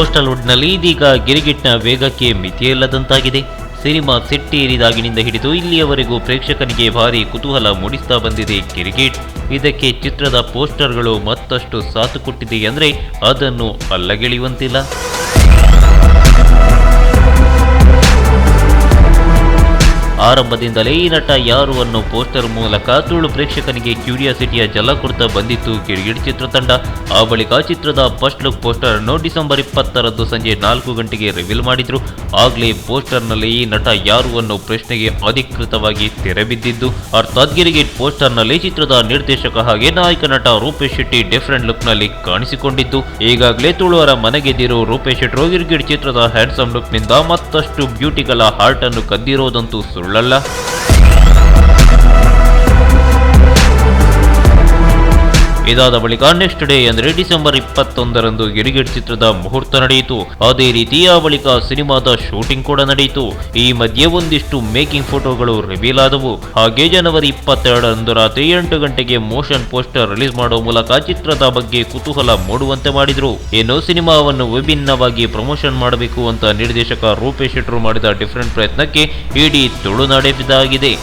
ಪೋಸ್ಟಲ್ವುಡ್ನಲ್ಲಿ ಇದೀಗ ಗಿರಿಗಿಟ್ನ ವೇಗಕ್ಕೆ ಮಿತಿಯಿಲ್ಲದಂತಾಗಿದೆ. ಸಿನಿಮಾ ಸೆಟ್ಟೇರಿದಾಗಿನಿಂದ ಹಿಡಿದು ಇಲ್ಲಿಯವರೆಗೂ ಪ್ರೇಕ್ಷಕನಿಗೆ ಭಾರಿ ಕುತೂಹಲ ಮೂಡಿಸ್ತಾ ಬಂದಿದೆ ಗಿರಿಗಿಟ್. ಇದಕ್ಕೆ ಚಿತ್ರದ ಪೋಸ್ಟರ್ಗಳು ಮತ್ತಷ್ಟು ಸಾಥು ಕೊಟ್ಟಿದೆ ಅಂದರೆ ಅದನ್ನು ಅಲ್ಲಗೆಳೆಯುವಂತಿಲ್ಲ. ಆರಂಭದಿಂದಲೇ ಈ ನಟ ಯಾರು ಅನ್ನೋ ಪೋಸ್ಟರ್ ಮೂಲಕ ತುಳು ಪ್ರೇಕ್ಷಕನಿಗೆ ಕ್ಯೂರಿಯಾಸಿಟಿಯ ಜಲ ಕೊಡ್ತಾ ಬಂದಿತ್ತು ಗಿರ್ಗಿಟ್ ಚಿತ್ರತಂಡ. ಆ ಬಳಿಕ ಚಿತ್ರದ ಫಸ್ಟ್ ಲುಕ್ ಪೋಸ್ಟರ್ ಅನ್ನು ಡಿಸೆಂಬರ್ 20ರಂದು ಸಂಜೆ 4 ಗಂಟೆಗೆ ರಿವೀಲ್ ಮಾಡಿದ್ರು. ಆಗ್ಲೇ ಪೋಸ್ಟರ್ನಲ್ಲಿ ಈ ನಟ ಯಾರು ಅನ್ನೋ ಪ್ರಶ್ನೆಗೆ ಅಧಿಕೃತವಾಗಿ ತೆರೆ ಬಿದ್ದಿದ್ದು. ಅರ್ಥಾತ್ ಗಿರಿಗಿಟ್ ಪೋಸ್ಟರ್ನಲ್ಲಿ ಚಿತ್ರದ ನಿರ್ದೇಶಕ ಹಾಗೆ ನಾಯಕ ನಟ ರೂಪೇಶ್ ಶೆಟ್ಟಿ ಡಿಫರೆಂಟ್ ಲುಕ್ ನಲ್ಲಿ ಕಾಣಿಸಿಕೊಂಡಿದ್ದು. ಈಗಾಗಲೇ ತುಳುವರ ಮನೆಗೆದ್ದಿರೋ ರೂಪೇಶ್ ಶೆಟ್ಟಿ ಗಿರ್ಗಿಟ್ ಚಿತ್ರದ ಹ್ಯಾಂಡ್ಸಮ್ ಲುಕ್ ನಿಂದ ಮತ್ತಷ್ಟು ಬ್ಯೂಟಿಗಳ ಹಾರ್ಟ್ ಅನ್ನು ಕದ್ದಿರೋದಂತೂ ಸುಳ್ಳಲ್ಲ. ಇದಾದ ಬಳಿಕ ನೆಕ್ಸ್ಟ್ ಡೇ ಅಂದರೆ ಡಿಸೆಂಬರ್ 21ರಂದು ಗಿರಿಗಿಟ್ ಚಿತ್ರದ ಮುಹೂರ್ತ ನಡೆಯಿತು. ಅದೇ ರೀತಿ ಆ ಬಳಿಕ ಸಿನಿಮಾದ ಶೂಟಿಂಗ್ ಕೂಡ ನಡೆಯಿತು. ಈ ಮಧ್ಯೆ ಒಂದಿಷ್ಟು ಮೇಕಿಂಗ್ ಫೋಟೋಗಳು ರಿವೀಲ್ ಆದವು. ಹಾಗೆ ಜನವರಿ 22ರಂದು ರಾತ್ರಿ 8 ಗಂಟೆಗೆ ಮೋಷನ್ ಪೋಸ್ಟರ್ ರಿಲೀಸ್ ಮಾಡುವ ಮೂಲಕ ಚಿತ್ರದ ಬಗ್ಗೆ ಕುತೂಹಲ ಮೂಡುವಂತೆ ಮಾಡಿದ್ರು. ಇನ್ನು ಸಿನಿಮಾವನ್ನು ವಿಭಿನ್ನವಾಗಿ ಪ್ರಮೋಷನ್ ಮಾಡಬೇಕು ಅಂತ ನಿರ್ದೇಶಕ ರೂಪೇಶ್ ಶೆಟ್ಟಿ ಮಾಡಿದ ಡಿಫರೆಂಟ್ ಪ್ರಯತ್ನಕ್ಕೆ ಇಡೀ ತುಳುನಾಡೇ ಫಿದಾಗಿದೆ.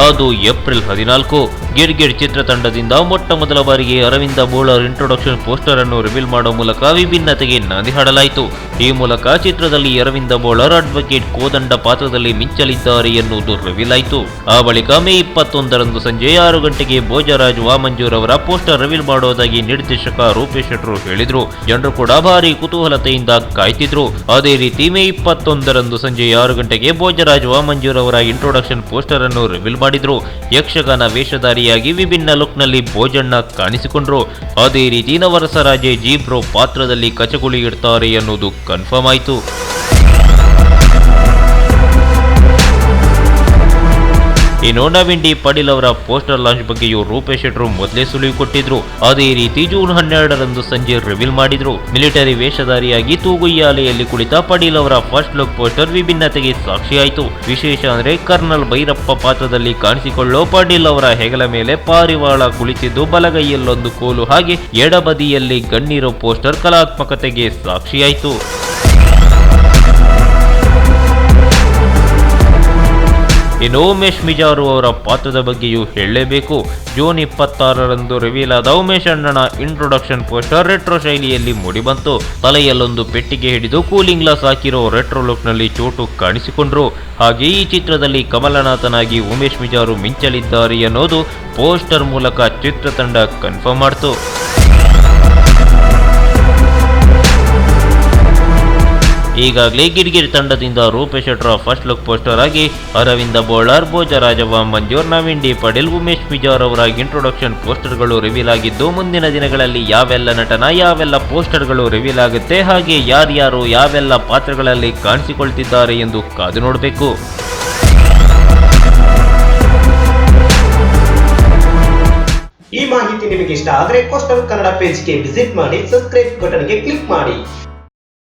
ಅದು ಏಪ್ರಿಲ್ 14. ಗಿರ್ಗಿಟ್ ಚಿತ್ರತಂಡದಿಂದ ಮೊಟ್ಟ ಮೊದಲ ಬಾರಿಗೆ ಅರವಿಂದ ಬೋಲಾರ್ ಇಂಟ್ರೊಡಕ್ಷನ್ ಪೋಸ್ಟರ್ ಅನ್ನು ರಿವೀಲ್ ಮಾಡುವ ಮೂಲಕ ವಿಭಿನ್ನತೆಗೆ ನಾಂದಿ ಹಾಡಲಾಯಿತು. ಈ ಮೂಲಕ ಚಿತ್ರದಲ್ಲಿ ಅರವಿಂದ ಬೋಲಾರ್ ಅಡ್ವೊಕೇಟ್ ಕೋದಂಡ ಪಾತ್ರದಲ್ಲಿ ಮಿಂಚಲಿದ್ದಾರೆ ಎನ್ನುವುದು ರಿವೀಲ್ ಆಯಿತು. ಆ ಬಳಿಕ ಮೇ 21ರಂದು ಸಂಜೆ 6 ಗಂಟೆಗೆ ಭೋಜರಾಜ್ ವಾಮಂಜೂರ್ ಅವರ ಪೋಸ್ಟರ್ ರಿವೀಲ್ ಮಾಡುವುದಾಗಿ ನಿರ್ದೇಶಕ ರೂಪೇಶ್ ಶೆಟ್ಟಿ ಹೇಳಿದ್ರು. ಜನರು ಕೂಡ ಭಾರಿ ಕುತೂಹಲತೆಯಿಂದ ಕಾಯ್ತಿದ್ರು. ಅದೇ ರೀತಿ ಮೇ 21ರಂದು ಸಂಜೆ 6 ಗಂಟೆಗೆ ಭೋಜರಾಜ್ ವಾಮಂಜೂರ್ ಅವರ ಇಂಟ್ರೊಡಕ್ಷನ್ ಪೋಸ್ಟರ್ ಅನ್ನು ರಿವೀಲ್ ಮಾಡಿದ್ರು. ಯಕ್ಷಗಾನ ವೇಷಧಾರಿಯಾಗಿ ವಿಭಿನ್ನ ಲುಕ್ ನಲ್ಲಿ ಭೋಜಣ್ಣ ಕಾಣಿಸಿಕೊಂಡ್ರು. ಅದೇ ರೀತಿ ನವರಸರಾಜೆ ಜೀಬ್ರೋ ಪಾತ್ರದಲ್ಲಿ ಕಚಗುಳಿ ಇಡ್ತಾರೆ ಎನ್ನುವುದು ಕನ್ಫರ್ಮ್ ಆಯಿತು. ಇನ್ನು ನವೀನ್ ಡಿ ಪಾಟೀಲ್ ಅವರ ಪೋಸ್ಟರ್ ಲಾಂಚ್ ಬಗ್ಗೆಯೂ ರೂಪೇಶ್ ಶೆಟ್ಟಿ ಮೊದಲೇ ಸುಳಿವು ಕೊಟ್ಟಿದ್ರು. ಅದೇ ರೀತಿ ಜೂನ್ 12ರಂದು ಸಂಜೆ ರಿವೀಲ್ ಮಾಡಿದ್ರು. ಮಿಲಿಟರಿ ವೇಷಧಾರಿಯಾಗಿ ತೂಗುಯ್ಯಾಲೆಯಲ್ಲಿ ಕುಳಿತ ಪಾಟೀಲ್ ಅವರ ಫಸ್ಟ್ ಲುಕ್ ಪೋಸ್ಟರ್ ವಿಭಿನ್ನತೆಗೆ ಸಾಕ್ಷಿಯಾಯಿತು. ವಿಶೇಷ ಅಂದ್ರೆ ಕರ್ನಲ್ ಭೈರಪ್ಪ ಪಾತ್ರದಲ್ಲಿ ಕಾಣಿಸಿಕೊಳ್ಳೋ ಪಾಟೀಲ್ ಅವರ ಹೆಗಲ ಮೇಲೆ ಪಾರಿವಾಳ ಕುಳಿತಿದ್ದು ಬಲಗೈಯಲ್ಲೊಂದು ಕೋಲು ಹಾಗೆ ಎಡಬದಿಯಲ್ಲಿ ಗಣ್ಣಿರೋ ಪೋಸ್ಟರ್ ಕಲಾತ್ಮಕತೆಗೆ ಸಾಕ್ಷಿಯಾಯಿತು. ಇನ್ನು ಉಮೇಶ್ ಮಿಜಾರು ಅವರ ಪಾತ್ರದ ಬಗ್ಗೆಯೂ ಹೇಳಲೇಬೇಕು. ಜೂನ್ 26ರಂದು ರಿವೀಲ್ ಆದ ಉಮೇಶ್ ಅಣ್ಣನ ಇಂಟ್ರೊಡಕ್ಷನ್ ಪೋಸ್ಟರ್ ರೆಟ್ರೋ ಶೈಲಿಯಲ್ಲಿ ಮೂಡಿಬಂತು. ತಲೆಯಲ್ಲೊಂದು ಪೆಟ್ಟಿಗೆ ಹಿಡಿದು ಕೂಲಿಂಗ್ ಗ್ಲಾಸ್ ಹಾಕಿರೋ ರೆಟ್ರೋ ಲುಕ್ ನಲ್ಲಿ ಚೋಟು ಕಾಣಿಸಿಕೊಂಡ್ರು. ಹಾಗೆ ಈ ಚಿತ್ರದಲ್ಲಿ ಕಮಲನಾಥನಾಗಿ ಉಮೇಶ್ ಮಿಜಾರು ಮಿಂಚಲಿದ್ದಾರೆ ಅನ್ನೋದು ಪೋಸ್ಟರ್ ಮೂಲಕ ಚಿತ್ರತಂಡ ಕನ್ಫರ್ಮ್ ಮಾಡಿತು. ಈಗಾಗಲೇ ಗಿರ್ಗಿಟ್ ತಂಡದಿಂದ Rupesh Shetty first look poster ಆಗಿ ಅರವಿಂದ ಬೋಳಾರ್, ಭೋಜರಾಜವ್ವ ಮಂಜೂರ್, ನವೀನ್ ಡಿ ಪಾಟೀಲ್, ಉಮೇಶ್ ಮಿಜಾರ್ ಅವರ ಇಂಟ್ರೊಡಕ್ಷನ್ ಪೋಸ್ಟರ್ಗಳು ರಿವೀಲ್ ಆಗಿದ್ದು, ಮುಂದಿನ ದಿನಗಳಲ್ಲಿ ಯಾವೆಲ್ಲ ನಟನ ಯಾವೆಲ್ಲ ಪೋಸ್ಟರ್ಗಳು ರಿವೀಲ್ ಆಗುತ್ತೆ, ಹಾಗೆ ಯಾರ್ಯಾರು ಯಾವೆಲ್ಲ ಪಾತ್ರಗಳಲ್ಲಿ ಕಾಣಿಸಿಕೊಳ್ತಿದ್ದಾರೆ ಎಂದು ಕಾದು ನೋಡಬೇಕು. ಈ ಮಾಹಿತಿ ನಿಮಗೆ ಇಷ್ಟ ಆದರೆ ಕೋಸ್ಟಲ್ ಕನ್ನಡ ಪೇಜ್ಗೆ ವಿಸಿಟ್ ಮಾಡಿ, ಸಬ್ಸ್ಕ್ರೈಬ್ ಬಟನ್ಗೆ ಕ್ಲಿಕ್ ಮಾಡಿ.